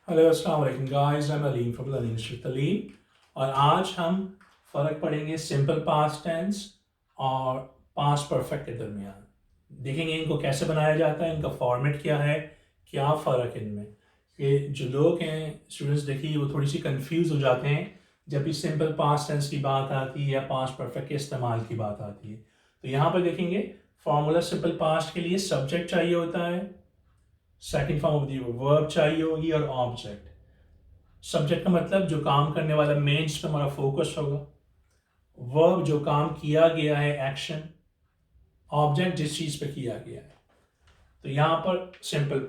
Hello अस्सलाम वालेकुम guys, I am Aleem from learning with Taleem. और आज हम फ़र्क पढ़ेंगे सिंपल पास्ट टेंस और पास्ट परफेक्ट के दरमियान। देखेंगे इनको कैसे बनाया जाता है, इनका फॉर्मेट क्या है, क्या फ़र्क है इनमें। ये जो लोग हैं स्टूडेंट्स, देखिए वो थोड़ी सी कंफ्यूज हो जाते हैं जब भी सिंपल पास्ट टेंस की बात आती है या पास्ट परफेक्ट के इस्तेमाल की बात आती है। तो यहाँ पर देखेंगे फार्मूला सिंपल पास्ट के लिए सब्जेक्ट चाहिए होता है, second form of the verb चाहिए होगी और ऑब्जेक्ट। सब्जेक्ट का मतलब जो काम करने वाला, मेन जिस पर हमारा फोकस होगा। वर्ब जो काम किया गया है, एक्शन। ऑब्जेक्ट जिस चीज पे किया गया है। तो यहां पर सिंपल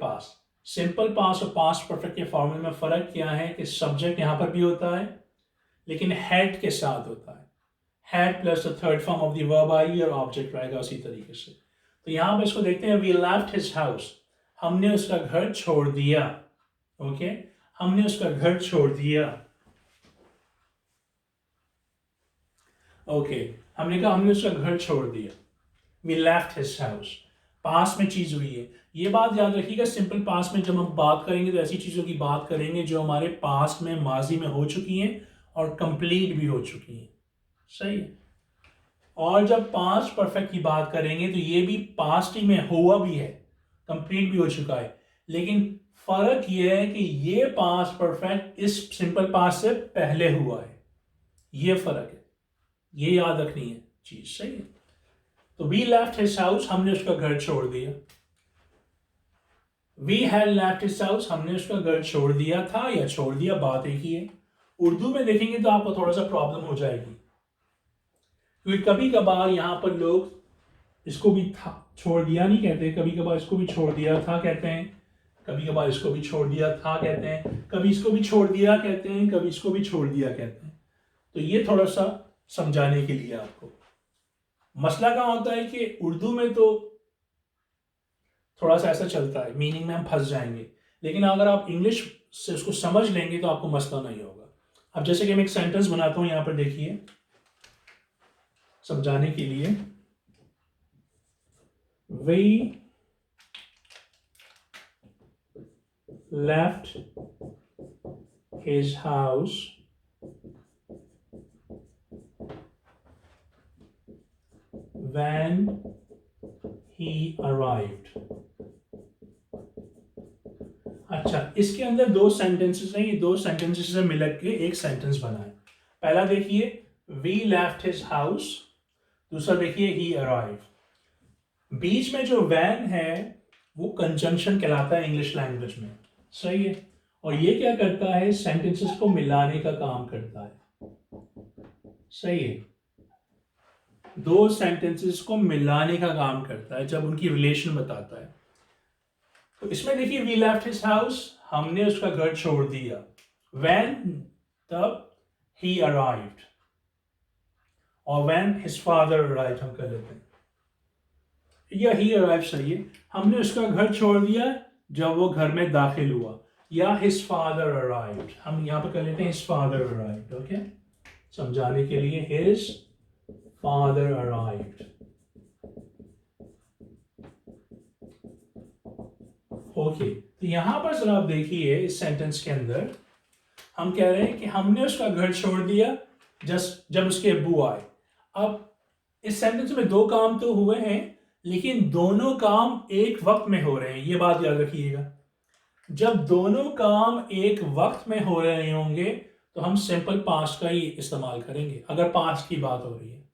पास्ट और पास्ट परफेक्ट के फॉर्मूले में फर्क क्या है कि सब्जेक्ट यहां पर भी होता है लेकिन हेड के साथ होता है। Head plus the third form of the verb आएगी और ऑब्जेक्ट रहेगा उसी तरीके से। तो यहां पर इसको देखते हैं, वी लेफ्ट हिज हाउस, हमने उसका घर छोड़ दिया। ओके, हमने उसका घर छोड़ दिया। ओके, हमने कहा हमने उसका घर छोड़ दिया। वी लेफ्ट हिज हाउस, पास में चीज हुई है। ये बात याद रखिएगा, सिंपल पास में जब हम बात करेंगे तो ऐसी चीजों की बात करेंगे जो हमारे पास में, माजी में हो चुकी हैं और कंप्लीट भी हो चुकी हैं। सही है। और जब पास्ट परफेक्ट की बात करेंगे तो ये भी पास्ट ही में हुआ भी है, कंप्लीट भी हो चुका है। लेकिन फर्क ये है कि ये पास्ट परफेक्ट इस सिंपल पास्ट से पहले हुआ है। ये फर्क है, ये याद रखनी है चीज। सही है। तो वी लेफ्ट हिज हाउस, हमने उसका घर छोड़ दिया। We had left his house, हमने उसका घर छोड़ दिया था या छोड़ दिया, बात एक ही है। उर्दू में देखेंगे तो आपको थोड़ा सा प्रॉब्लम हो जाएगी, क्योंकि कभी कभार यहां पर लोग इसको भी था छोड़ दिया नहीं कहते, कभी कभार इसको भी छोड़ दिया था कहते हैं, कभी कभार इसको भी छोड़ दिया था कहते हैं, कभी इसको भी छोड़ दिया कहते हैं, कभी इसको भी छोड़ दिया कहते हैं। तो ये थोड़ा सा समझाने के लिए आपको। मसला क्या होता है कि उर्दू में तो थोड़ा सा ऐसा चलता है, मीनिंग में हम फंस जाएंगे। लेकिन अगर आप इंग्लिश से उसको समझ लेंगे तो आपको मसला नहीं होगा। अब जैसे कि मैं एक सेंटेंस बनाता हूं, यहां पर देखिए समझाने के लिए। We left his house when he arrived. अच्छा, इसके अंदर दो सेंटेंसेस हैं, ये दो सेंटेंसेस से मिलकर के एक सेंटेंस बना है। पहला देखिए, वी लेफ्ट हिज हाउस। दूसरा देखिए, ही अराइव। बीच में जो वैन है वो कंजंक्शन कहलाता है इंग्लिश लैंग्वेज में। सही है। और ये क्या करता है, सेंटेंसेस को मिलाने का काम करता है। सही है। दो सेंटेंसेस को मिलाने का काम करता है जब उनकी रिलेशन बताता है। तो इसमें देखिए, वी लेफ्ट हिज हाउस, हमने उसका घर छोड़ दिया। व्हेन, तब। ही अराइव्ड, और व्हेन हिज फादर अराइव्ड हम कर लेते हैं, या ही अराइव। सही है। हमने उसका घर छोड़ दिया जब वो घर में दाखिल हुआ, या हिज फादर अराइव्ड, हम यहां पर कर लेते हैं हिज फादर अराइव्ड। ओके, समझाने के लिए, हिज फादर अराइव्ड। ओके, तो यहां पर जरा आप देखिए, इस सेंटेंस के अंदर हम कह रहे हैं कि हमने उसका घर छोड़ दिया जब उसके अब्बू आए। अब इस सेंटेंस में दो काम तो हुए हैं, लेकिन दोनों काम एक वक्त में हो रहे हैं, ये बात याद रखिएगा। जब दोनों काम एक वक्त में हो रहे होंगे तो हम सिंपल पास्ट का ही इस्तेमाल करेंगे, अगर पास्ट की बात हो रही है।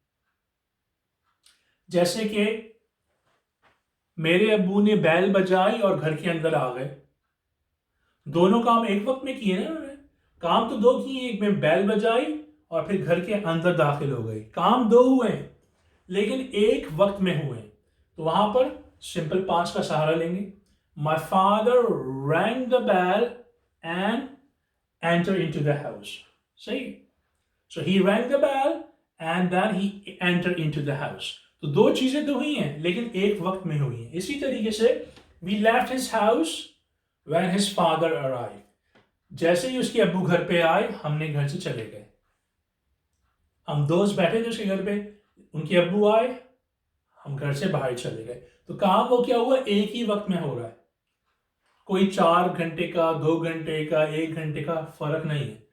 जैसे कि मेरे अब्बू ने बैल बजाई और घर के अंदर आ गए। दोनों काम एक वक्त में किए ना उन्होंने। काम तो दो किए, एक में बैल बजाई और फिर घर के अंदर दाखिल हो गए। काम दो हुए हैं लेकिन एक वक्त में हुए। तो वहां पर सिंपल पास्ट का सहारा लेंगे। My father rang the bell and enter into the house. सही। So he rang the bell and then he enter into the house. तो दो चीजें तो हुई हैं लेकिन एक वक्त में हुई हैं। इसी तरीके से we left his house when his father arrive. जैसे ही उसके अब्बू घर पे आए, हमने घर से चले गए। हम दोस्त बैठे थे उसके घर पे, उनके अब्बू आए, हम घर से बाहर चले गए। तो काम वो क्या हुआ, एक ही वक्त में हो रहा है। कोई 4 घंटे का, 2 घंटे का, 1 घंटे का फर्क नहीं है,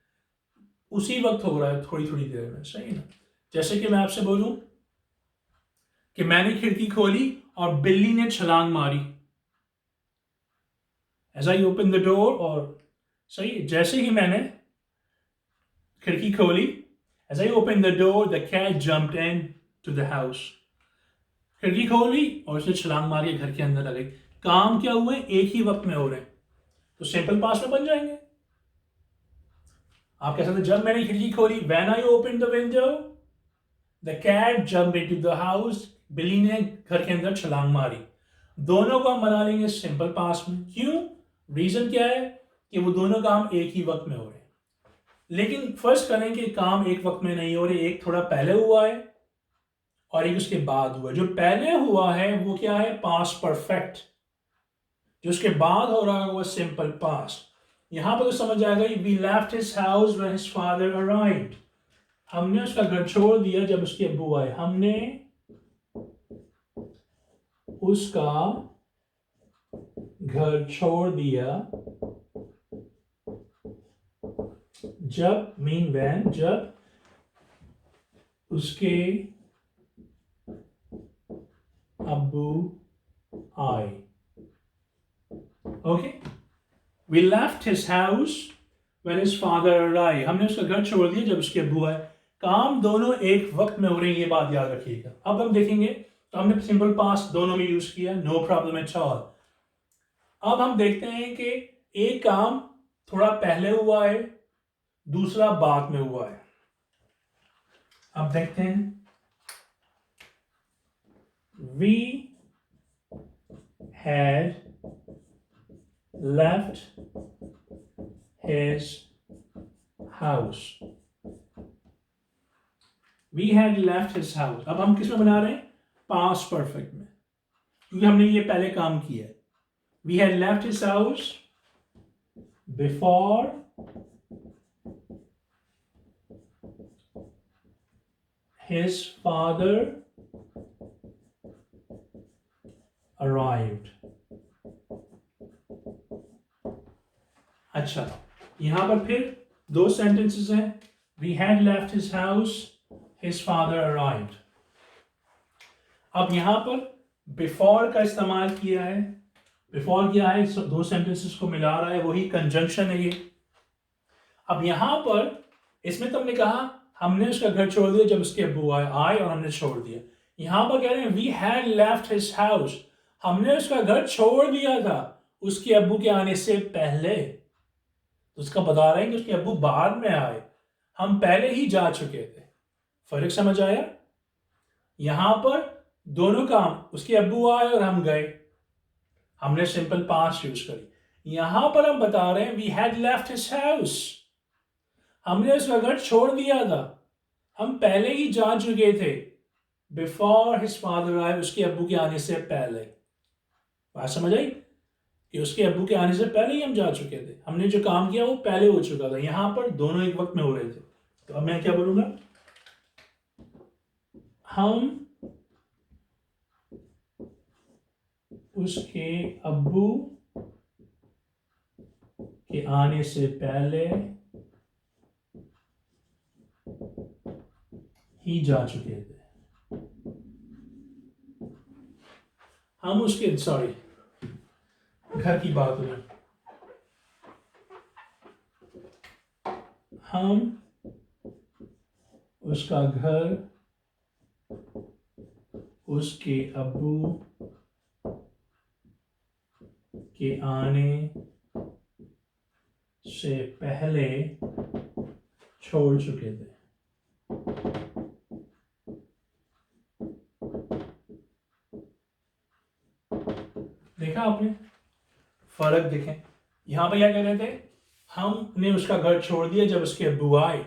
उसी वक्त हो रहा है, थोड़ी थोड़ी देर में, सही ना। जैसे कि मैं आपसे बोलूं कि मैंने खिड़की खोली और बिल्ली ने छलांग मारी, as I open the door, और सही जैसे ही मैंने खिड़की खोली, as I open the door the cat jumped into the house. खिड़की खोली और उसने छलांग मारी, घर के अंदर आ गई। काम क्या हुए, एक ही वक्त में हो रहे हैं, तो सिंपल पास्ट में बन जाएंगे। आप कह सकते हैं जब मैंने खिड़की खोली, when I open the window the cat jumped into the house, बिल्ली ने घर के अंदर छलांग मारी। दोनों को हम बना लेंगे सिंपल पास्ट में। क्यों? रीजन क्या है कि वो दोनों काम एक ही वक्त में हो रहे हैं। लेकिन फर्स्ट करें कि काम एक वक्त में नहीं हो रहे, एक थोड़ा पहले हुआ है और एक उसके बाद हुआ है। जो पहले हुआ है वो क्या है, पास्ट परफेक्ट। जो उसके बाद हो रहा है वो सिंपल पास्ट। यहां पर तो समझ आएगा, we left his house when his father arrived. हमने उसका घर छोड़ दिया जब उसके अब्बू आए। हमने उसका घर छोड़ दिया जब, मीन व्हेन, जब उसके अब्बू आए। Okay, we left his house when his father arrived. हमने उसका घर छोड़ दिया जब उसके अब्बू आए। काम दोनों एक वक्त में हो रहे हैं, ये बात याद रखिएगा। अब हम देखेंगे, तो हमने सिंपल पास्ट दोनों में यूज किया, नो प्रॉब्लम एट ऑल। अब हम देखते हैं कि एक काम थोड़ा पहले हुआ है, दूसरा बाद में हुआ है। अब देखते हैं, we had left his house. We had left his house. अब हम किस में बना रहे हैं, पास्ट परफेक्ट में, क्योंकि हमने ये पहले काम किया है। We had left his house before his father arrived। अच्छा, यहां पर फिर दो सेंटेंसेस हैं। We had left his house, his father arrived। अब यहां पर बिफोर का इस्तेमाल किया है। बिफोर क्या है, दो सेंटेंसेस को मिला रहा है, वही कंजंक्शन है ये। अब यहां पर इसमें तुमने कहा हमने उसका घर छोड़ दिया जब उसके अब्बू आए और हमने छोड़ दिया। यहां पर कह रहे हैं we had left his house, हमने उसका घर छोड़ दिया था उसके अब्बू के आने से पहले। तो उसका बता रहे हैं कि उसके अब्बू बाद में आए, हम पहले ही जा चुके थे। फर्क समझ आया? यहां पर दोनों काम, उसके अब्बू आए और हम गए, हमने सिंपल पास्ट यूज करी। यहां पर हम बता रहे हैं we had left his house, हमने उसका घर छोड़ दिया था, हम पहले ही जा चुके थे। बिफोर हिज फादर आए, उसके अब्बू के आने से पहले। बात समझ आई कि उसके अब्बू के आने से पहले ही हम जा चुके थे, हमने जो काम किया वो पहले हो चुका था। यहां पर दोनों एक वक्त में हो रहे थे। तो अब मैं क्या बोलूंगा, हम उसके अब्बू के आने से पहले ही जा चुके थे। हम उसके, सॉरी, घर की बात हुई, हम उसका घर उसके अब्बू के आने से पहले छोड़ चुके थे। देखा आपने फर्क? देखें यहां पर क्या कह रहे थे, हमने उसका घर छोड़ दिया जब उसके अब्बू आए।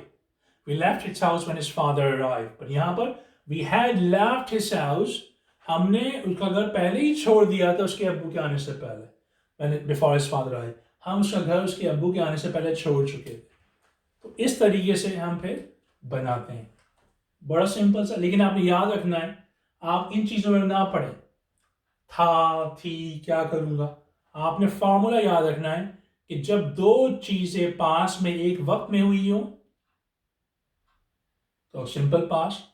We left his house when his father arrived। पर यहां पर we had left his house, हमने उसका घर पहले ही छोड़ दिया था उसके अब्बू के आने से पहले, before his father arrived। हम उसका घर उसके अब्बू के आने से पहले छोड़ चुके थे। तो इस तरीके से हम फिर बनाते हैं, बड़ा सिंपल सा। लेकिन आपने याद रखना है, आप इन चीज़ों में ना पढ़ें था, थी, क्या करूँगा। आपने फार्मूला याद रखना है कि जब दो चीजें पास में एक वक्त में हुई हो तो सिंपल पास्ट।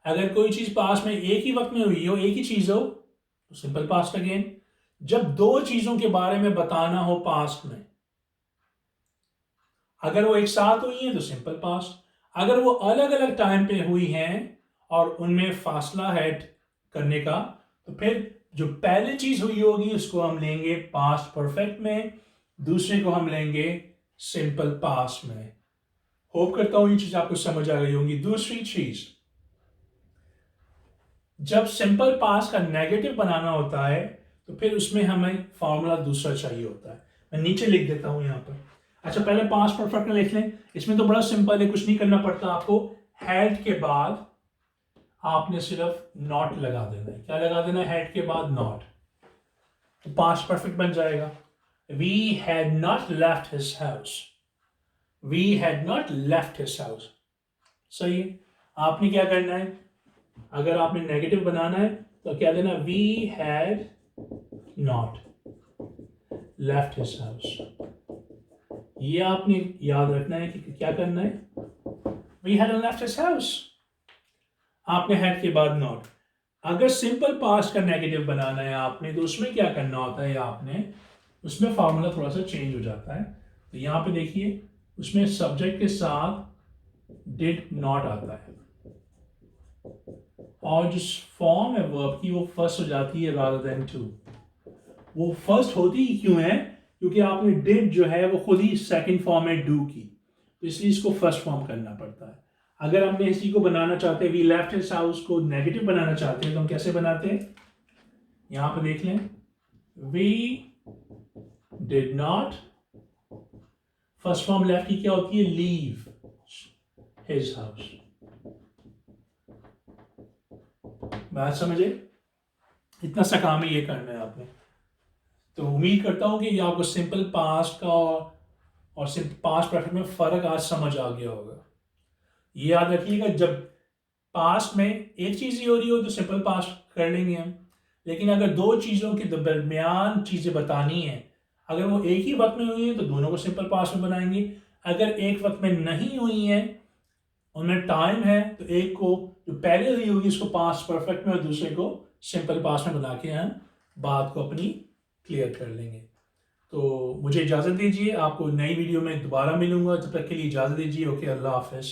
अगर कोई चीज पास में एक ही वक्त में हुई हो, एक ही चीज हो, तो सिंपल पास्ट अगेन। जब दो चीजों के बारे में बताना हो पास्ट में, अगर वो एक साथ हुई हैं तो सिंपल पास्ट। अगर वो अलग अलग टाइम पे हुई हैं और उनमें फासला है करने का, तो फिर जो पहली चीज हुई होगी उसको हम लेंगे पास्ट परफेक्ट में, दूसरे को हम लेंगे सिंपल पास्ट में। होप करता हूं ये चीज आपको समझ आ गई होंगी। दूसरी चीज, जब सिंपल पास्ट का नेगेटिव बनाना होता है तो फिर उसमें हमें फॉर्मूला दूसरा चाहिए होता है। मैं नीचे लिख देता हूं यहां पर। अच्छा, पहले पास्ट परफेक्ट में लिख लें। इसमें तो बड़ा सिंपल है, कुछ नहीं करना पड़ता आपको। हैड के बाद आपने सिर्फ नॉट लगा देना है। क्या लगा देना है? हैड के बाद नॉट, तो पास्ट परफेक्ट बन जाएगा। We had not left his house, we had not left his house. सही है। आपने क्या करना है, अगर आपने नेगेटिव बनाना है तो क्या देना? We had not left his house. ये आपने याद रखना है कि क्या करना है। We had left his house, आपने हैड के बाद नॉट। अगर सिंपल पास्ट का नेगेटिव बनाना है आपने, तो उसमें क्या करना होता है आपने, उसमें फॉर्मूला थोड़ा सा चेंज हो जाता है। तो यहां पे देखिए, उसमें सब्जेक्ट के साथ डिड नॉट आता है और जो फॉर्म है वर्ब की वो फर्स्ट हो जाती है रादर देन टू। वो फर्स्ट होती ही क्यों है? क्योंकि आपने डिड जो है वो खुद ही सेकंड फॉर्म है डू की, तो इसलिए इसको फर्स्ट फॉर्म करना पड़ता है। अगर हमने इसी को बनाना चाहते हैं, वी लेफ्ट हिज हाउस को नेगेटिव बनाना चाहते हैं, तो हम कैसे बनाते हैं? यहां पर देख लें, we did not, first form left की क्या होती है? Leave his house. बात समझे? इतना सा काम है ये करना है आपने। तो उम्मीद करता हूं कि ये आपको सिंपल पास्ट का और सिंपल पास्ट परफेक्ट में फर्क आज समझ आ गया होगा। ये याद रखिएगा, जब पास्ट में एक चीज ही हो रही हो तो सिंपल पास्ट कर लेंगे हम, लेकिन अगर दो चीजों के दरमियान चीजें बतानी है, अगर वो एक ही वक्त में हुई है तो दोनों को सिंपल पास्ट में बनाएंगे। अगर एक वक्त में नहीं हुई है, उनमें टाइम है, तो एक को जो पहले हुई होगी उसको पास्ट परफेक्ट में और दूसरे को सिंपल पास्ट में बना के हम बात को अपनी क्लियर कर लेंगे। तो मुझे इजाज़त दीजिए, आपको नई वीडियो में दोबारा मिलूंगा। तब तक के लिए इजाज़त दीजिए। ओके, अल्लाह हाफिज़।